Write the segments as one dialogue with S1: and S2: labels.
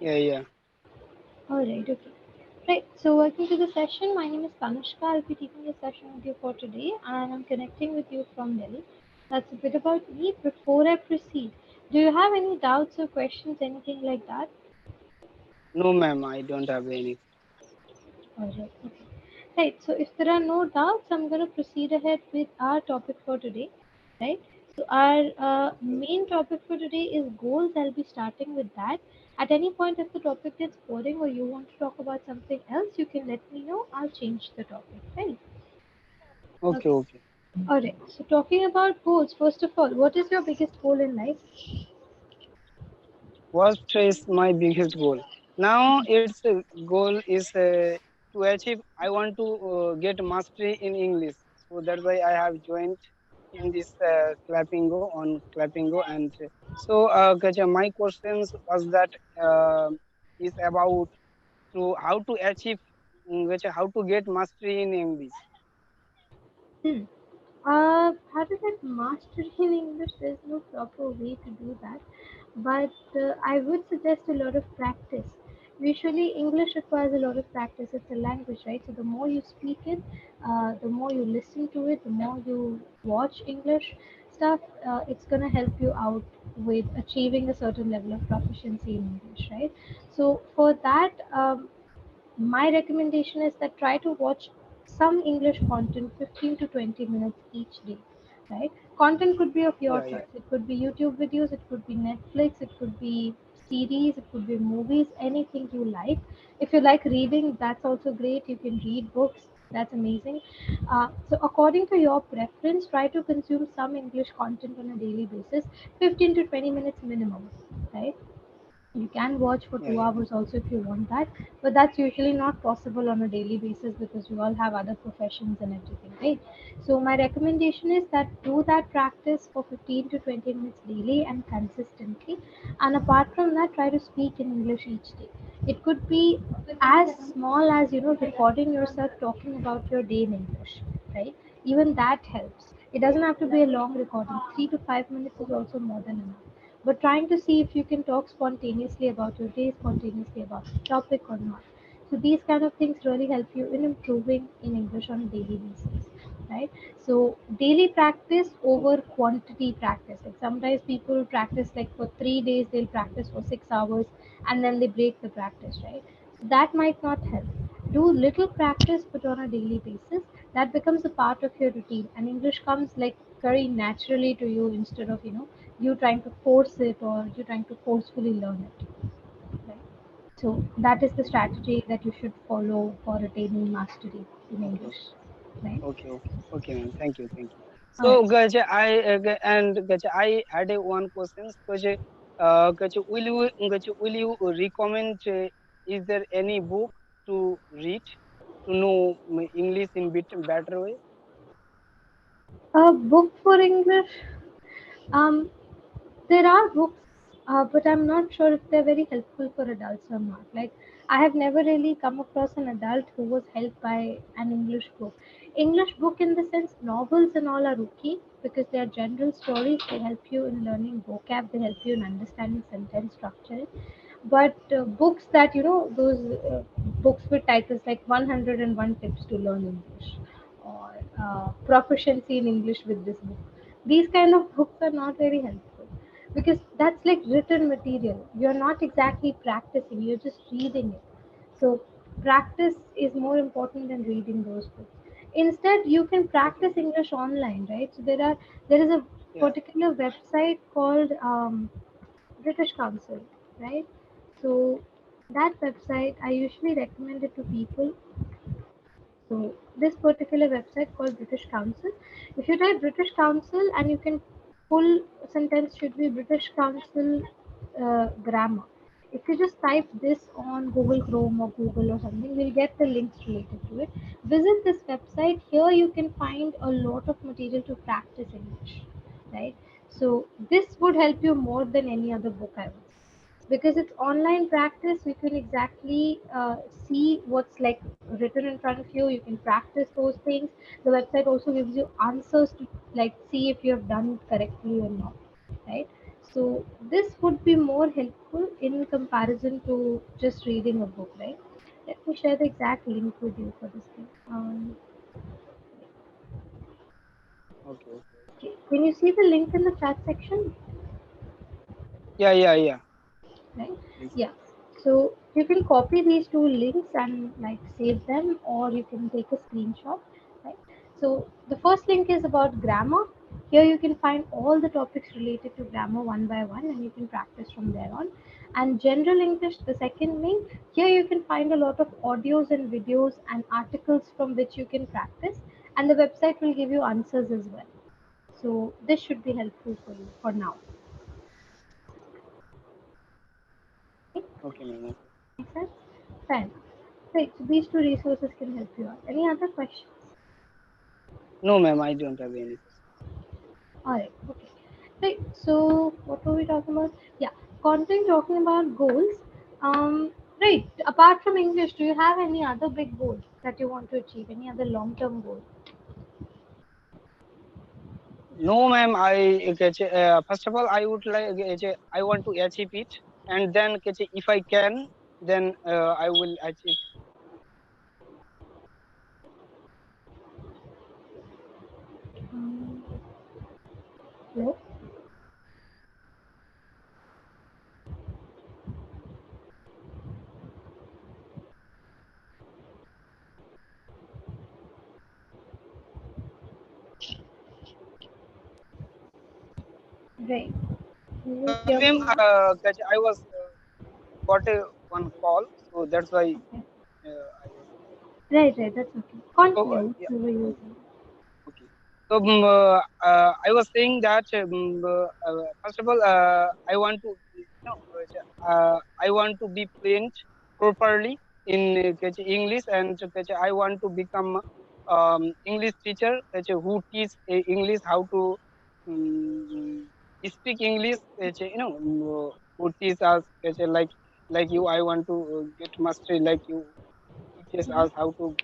S1: Yeah.
S2: Alright, okay. Right, so welcome to the session. My name is Tanishka. I'll be taking a session with you for today, and I'm connecting with you from Delhi. That's a bit about me. Before I proceed, do you have any doubts or questions, anything like that?
S1: No, ma'am, I don't have any.
S2: Alright, okay. Right, so if there are no doubts, I'm going to proceed ahead with our topic for today. Right, so our
S1: Okay.
S2: main topic for today is goals. I'll be starting with that. At any point, if the topic gets boring or you want to talk about something else, you can let me know. I'll change the topic. Right.
S1: Okay,
S2: Okay.
S1: okay.
S2: Alright, so talking about goals, first of all, what is your biggest goal in life?
S1: What is my biggest goal? Now, its goal is to achieve. I want to get mastery in English, so that's why I have joined in this Clapingo, and so Gaja, my questions was that is about to how to achieve, Gaja, how to get mastery in English.
S2: Hmm. How to get mastery in English? There's no proper way to do that, but I would suggest a lot of practice. Usually, English requires a lot of practice. It's a language, right? So the more you speak it, the more you listen to it, the more you watch English stuff, it's gonna help you out with achieving a certain level of proficiency in English, right? So for that, my recommendation is that try to watch some English content 15 to 20 minutes each day. Right? Content could be of your
S1: Yeah, yeah,
S2: choice. It could be YouTube videos, it could be Netflix, it could be series, it could be movies, anything you like. If you like reading, that's also great. You can read books. That's amazing. So, according to your preference, try to consume some English content on a daily basis, 15 to 20 minutes minimum. Right? You can watch for
S1: yeah,
S2: 2 hours also if you want that, but that's usually not possible on a daily basis because we all have other professions and everything, right? So my recommendation is that do that practice for 15 to 20 minutes daily and consistently, and apart from that, try to speak in English each day. It could be as small as recording yourself talking about your day in English, right? Even that helps. It doesn't have to be a long recording. 3 to 5 minutes is also more than enough, but trying to see if you can talk spontaneously about your day, spontaneously about the topic or not. So these kind of things really help you in improving in English on a daily basis, right? So daily practice over
S1: okay,
S2: quantity practice. Like sometimes people practice like for 3 days, they'll practice for 6 hours and then they break the practice, right? So that might not help. Do little practice but on a daily basis. That becomes a part of your routine, and English comes like very naturally to you instead of you trying to force it or you trying to forcefully learn it, right? So that is the
S1: okay,
S2: strategy that you should follow for attaining mastery in
S1: okay.
S2: English, right?
S1: Okay, ma'am. Thank you.
S2: All right.
S1: So, Gaja, Gaja, I had a one question. Gaja, will you recommend? Is there any book to read to know English in bit better way?
S2: A book for English. Um, there are books, but I'm not sure if they're very helpful for adults or not. Like, I have never really come across an adult who was helped by an English book. English book, in the sense, novels and all are okay because they are general stories. They help you in learning vocab. They help you in understanding sentence structure. But books that those books with titles like 101 tips to learn English or proficiency in English with this book, these kind of books are not very helpful because that's like written material. You're not exactly practicing, you're just reading it. So practice is more important than reading those books. Instead, you can
S1: Okay,
S2: practice English online, right? So there is a
S1: yeah,
S2: particular website called British Council, right? So that website I usually recommend it to people. So this particular website called British Council, if you type British Council and you can full sentence should be British Council grammar. If you just type this on Google Chrome or Google or something, you'll get the links related to it. Visit this website. Here you can find a lot of material to practice English, right? So this would help you more than any other book, I would say, because it's online practice. You can exactly see what's like written in front of you. You can practice those things. The website also gives you answers to like see if you have done it correctly or not, right? So this would be more helpful in comparison to just reading a book, right? Let me share the exact link with you for this thing.
S1: Okay, okay,
S2: Okay. Can you see the link in the chat section?
S1: yeah, yeah, yeah.
S2: Right?
S1: I see.
S2: Yeah. So you can copy these two links and like save them, or you can take a screenshot. Right. So the first link is about grammar. Here you can find all the topics related to grammar one by one, and you can practice from there on. And general English, the second link. Here you can find a lot of audios and videos and articles from which you can practice, and the website will give you answers as well. So this should be helpful for you for now. Okay?
S1: Okay, ma'am. Okay.
S2: Makes sense? Fine. Right, so these two resources can help you out. Any other questions?
S1: No, ma'am, I don't have any question.
S2: Alright, okay. Right, so what were we talking about? Yeah, content talking about goals. Right, apart from English, do you have any other big goal that you want to achieve? Any other long term goal?
S1: No, ma'am. First of all, I would like I want to achieve it, and then if I can, then I will achieve.
S2: Um, hello? Right. Can you hear me
S1: Ma'am,
S2: now?
S1: I was got a one call, so that's why
S2: Okay.
S1: I was.
S2: Right, right, that's okay.
S1: So
S2: Continue what
S1: yeah.
S2: you were using.
S1: Okay. So I was saying that first of all, I want to I want to be fluent properly in English, and I want to become English teacher who teach English how to um, speak English. Who teach us like you. I want to get mastery like you teaches
S2: Mhm.
S1: us how to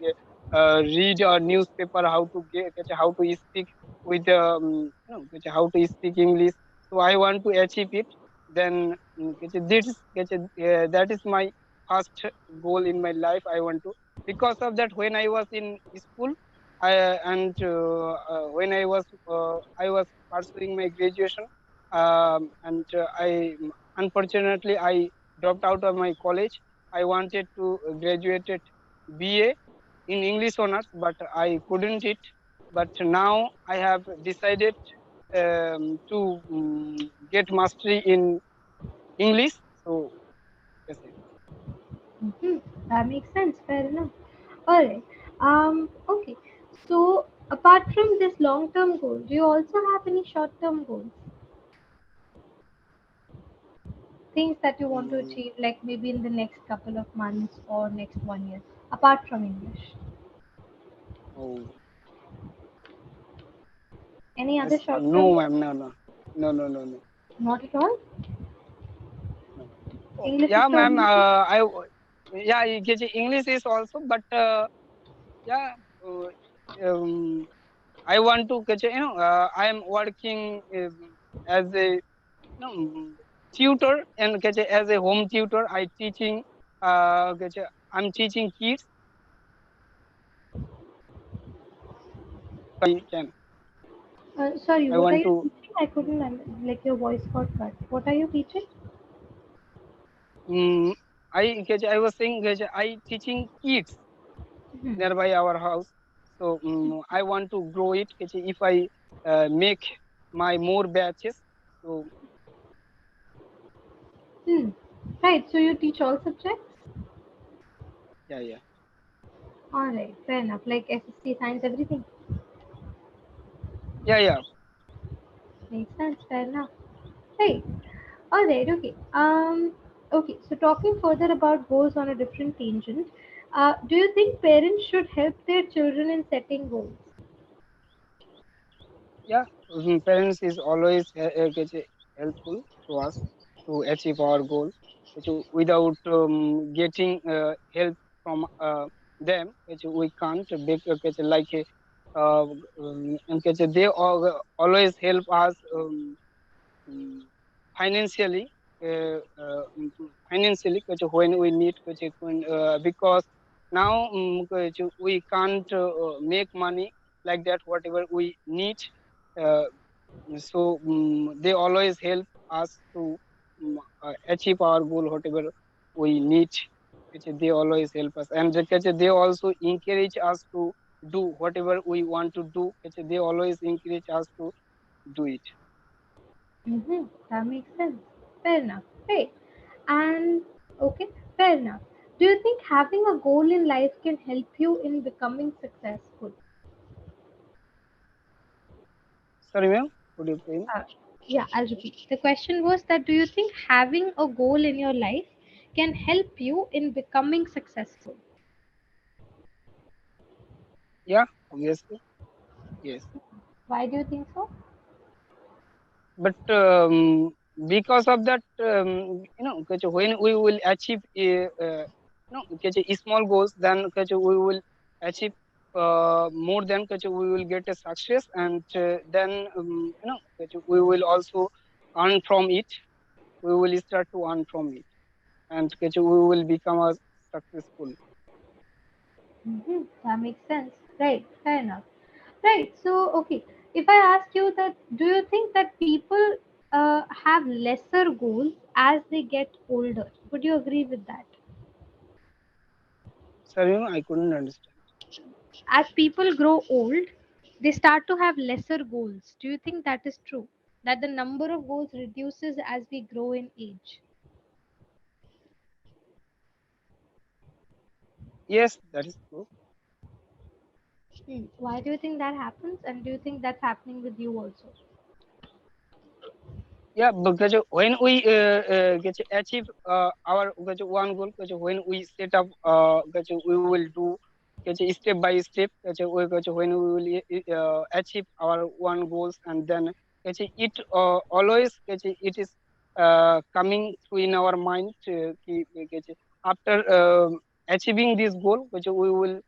S1: read a newspaper, how to how to speak with how to speak English. So I want to achieve it. Then that is my first goal in my life. I want to because of that when I was in school, when I was pursuing my graduation, and I unfortunately I dropped out of my college. I wanted to graduate BA in English honors, but I couldn't it. But now I have decided to get mastery in English. So that's it.
S2: Mhm. That makes sense. Fair enough. All right. Okay. So, apart from this long-term goal, do you also have any short-term goals? Things that you want to
S1: Mm,
S2: achieve, like maybe in the next couple of months or next 1 year, apart from English?
S1: oh,
S2: Any other
S1: yes.
S2: short-term
S1: No,
S2: goals?
S1: ma'am. No, no, no, no, no, no,
S2: Not at all.
S1: no. Oh,
S2: English is
S1: yeah,
S2: the
S1: ma'am.
S2: only thing.
S1: Yeah, English is also, but yeah. Uh, um, I want to I am working as a tutor and as a home tutor. I teaching I'm teaching kids. I can
S2: Sorry,
S1: I
S2: what are
S1: want
S2: you
S1: to
S2: teaching? I couldn't, like your voice got cut. What are you teaching?
S1: um, I was saying I teaching kids
S2: Mhm.
S1: nearby our house. So I want to grow it if I make my more batches. So
S2: Hmm. Right. So you teach all subjects.
S1: yeah, yeah,
S2: All right. Fair enough. Like SSC, science, everything.
S1: yeah, yeah.
S2: Makes sense. Fair enough. Right. All right. Okay. Okay. So talking further about goals on a different tangent, do you think parents should help their children in setting goals?
S1: Yeah, parents is always helpful to us to achieve our goal without getting help from them we can't like and they always help us financially, financially when we need because now we can't make money like that whatever we need, uh, so they always help us to achieve our goal whatever we need. They always help us, and they also encourage us to do whatever we want to do. They always encourage us to do it.
S2: Mm-hmm. That makes sense. Fair enough. Right. And okay, fair enough. Do you think having a goal in life can help you in becoming successful?
S1: Sorry, ma'am, could you please?
S2: Uh, yeah, I'll repeat. The question was that do you think having a goal in your life can help you in becoming successful?
S1: Yeah, obviously, yes.
S2: Why do you think so?
S1: But because of that, when we will achieve small goals, then we will achieve more than we will get a success, and then we will also earn from it. We will start to earn from it, and we will become a successful.
S2: Mm-hmm. That makes sense. Right. Fair enough. Right. So, okay. If I ask you that, do you think that people have lesser goals as they get older? Would you agree with that?
S1: Sorry, I couldn't understand.
S2: As people grow old, they start to have lesser goals. Do you think that is true? That the number of goals reduces as we grow in age?
S1: Yes, that is true.
S2: Hmm. Why do you think that happens? And do you think that's happening with you also?
S1: Yeah, because when we get to achieve our one goal, when we set up we will do step by step, when we will achieve our one goals, and then it always it is coming through in our mind, after achieving this goal, we will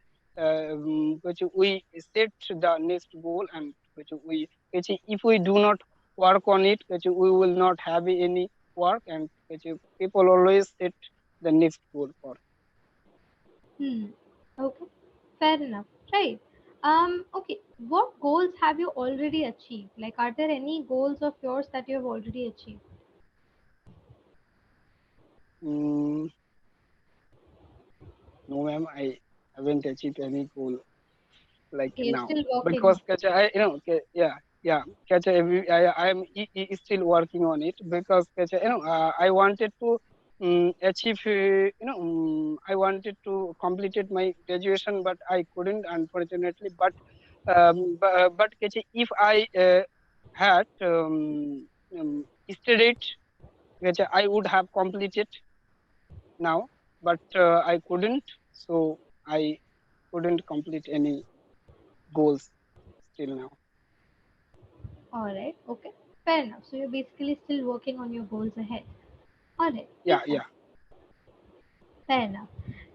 S1: we set the next goal, and we if we do not work on it, we will not have any work, and people always set the next goal for.
S2: Hmm. Okay. Fair enough. Right. Okay. What goals have you already achieved? Like, are there any goals of yours that you have already achieved?
S1: Mm, no, ma'am, I haven't achieved any goal like
S2: Okay, you're
S1: now,
S2: still working
S1: because
S2: on.
S1: I yeah, yeah, I am still working on it, because I wanted to achieve I wanted to completed my graduation, but I couldn't, unfortunately. But if I had studied, I would have completed now, but I couldn't, so I couldn't complete any goals still now.
S2: All right. Okay. Fair enough. So you're basically still working on your goals ahead. All right.
S1: Yeah,
S2: Makes sense.
S1: yeah.
S2: Fair enough.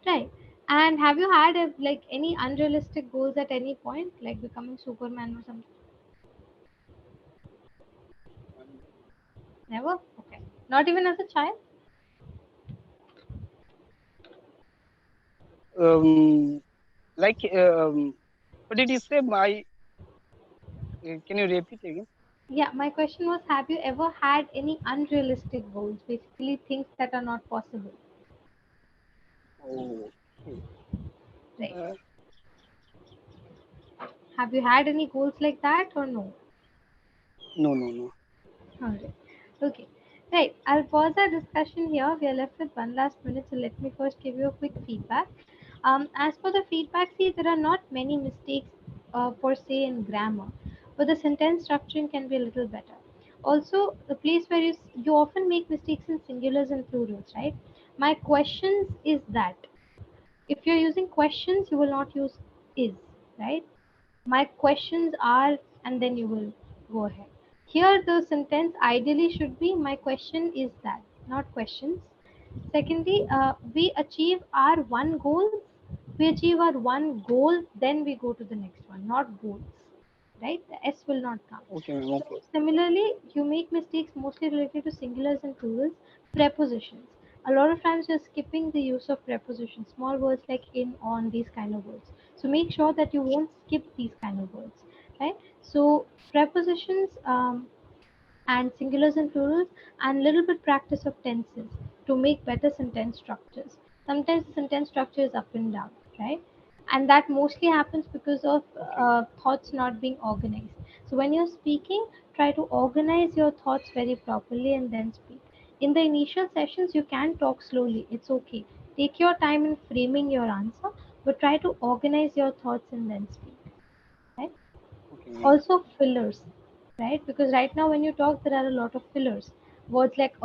S2: Right. And have you had like any unrealistic goals at any point, like becoming Superman or something? Never. Okay. Not even as a child.
S1: Um, like, what did you say? Can you repeat again?
S2: Yeah. My question was, have you ever had any unrealistic goals? Basically, things that are not possible.
S1: Oh, okay.
S2: Right.
S1: Uh,
S2: Have you had any goals like that or no?
S1: no, no, no.
S2: Alright. Okay. Right. I'll pause our discussion here. We are left with one last minute, so let me first give you a quick feedback. As for the feedback, see, there are not many mistakes per se in grammar, but the sentence structuring can be a little better. Also, the place where you often make mistakes in singulars and plurals, right? My questions is that if you're using questions, you will not use is, right? My questions are, and then you will go ahead. Here, the sentence ideally should be my question is that, not questions. Secondly, we achieve our one goal, we achieve our one goal, then we go to the next one, not goals. right? The S will not come.
S1: Okay, ma'am.
S2: So
S1: Okay.
S2: similarly, you make mistakes mostly related to singulars and plurals, prepositions. A lot of times you're skipping the use of prepositions, small words like in, on, these kind of words. So make sure that you won't skip these kind of words, right? So prepositions, and singulars and plurals, and little bit practice of tenses to make better sentence structures. Sometimes the sentence structure is up and down, right? And that mostly happens because of
S1: Okay.
S2: thoughts not being organized. So when you're speaking, try to organize your thoughts very properly and then speak. In the initial sessions, you can talk slowly, it's okay. Take your time in framing your answer, but try to organize your thoughts and then speak, right?
S1: Okay, ma'am.
S2: Also fillers, right? Because right now when you talk, there are a lot of fillers, words like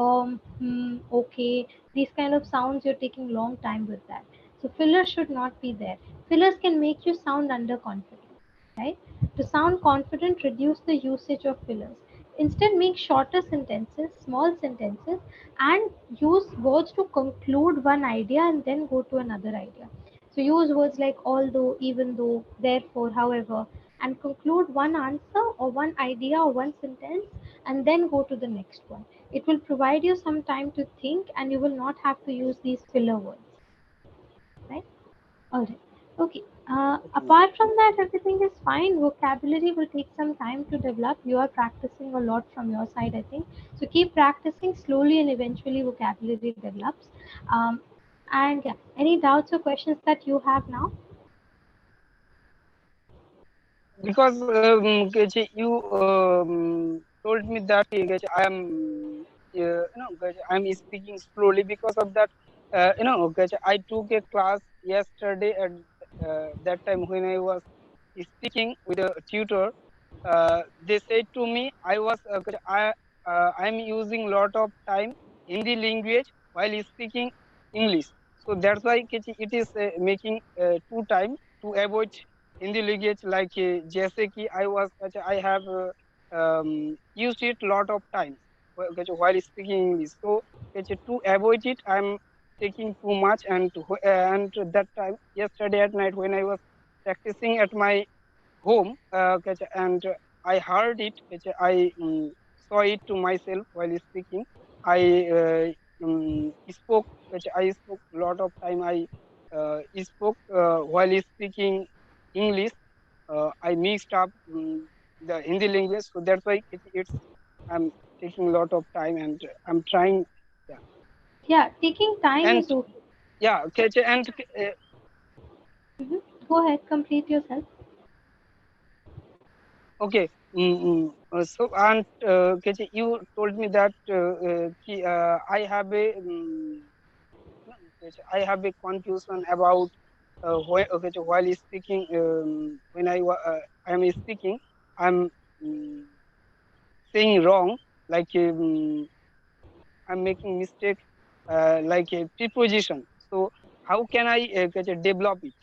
S2: okay, these kind of sounds, you're taking long time with that. So fillers should not be there. Fillers can make you sound underconfident, right? To sound confident, reduce the usage of fillers. Instead, make shorter sentences, small sentences, and use words to conclude one idea and then go to another idea. So use words like although, even though, therefore, however, and conclude one answer or one idea or one sentence and then go to the next one. It will provide you some time to think and you will not have to use these filler words, right? All right. Okay.
S1: Okay, ma'am.
S2: Apart from that, everything is fine. Vocabulary will take some time to develop. You are practicing a lot from your side, I think. So keep practicing slowly, and eventually vocabulary develops. Um, and yeah, any doubts or questions that you have now?
S1: Because you told me that I am I am speaking slowly because of that. I took a class yesterday at that time when I was speaking with a tutor. They said to me I am using lot of time Hindi language while speaking English. So that's why it is making two time to avoid Hindi language like जैसे कि I have used it lot of times while speaking English. So to avoid it, I'm taking too much and that time yesterday at night when I was practicing at my home and I heard it I saw it to myself while speaking. I spoke I spoke a lot of time. I spoke while speaking English. I mixed up the Hindi language, so that's why it's I'm taking a lot of time and I'm trying. Yeah,
S2: Yeah, taking time
S1: and
S2: is okay.
S1: yeah, and
S2: Mhm. Go ahead, complete yourself.
S1: okay. So and you told me that I have a no, I have a confusion about while speaking I am speaking I'm um, saying wrong like I'm making mistake like a preposition. So how can I develop it?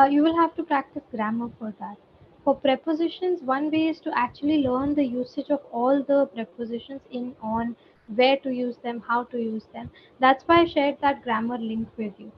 S2: You will have to practice grammar for that. For prepositions, one way is to actually learn the usage of all the prepositions in, on, where to use them, how to use them. That's why I shared that grammar link with you.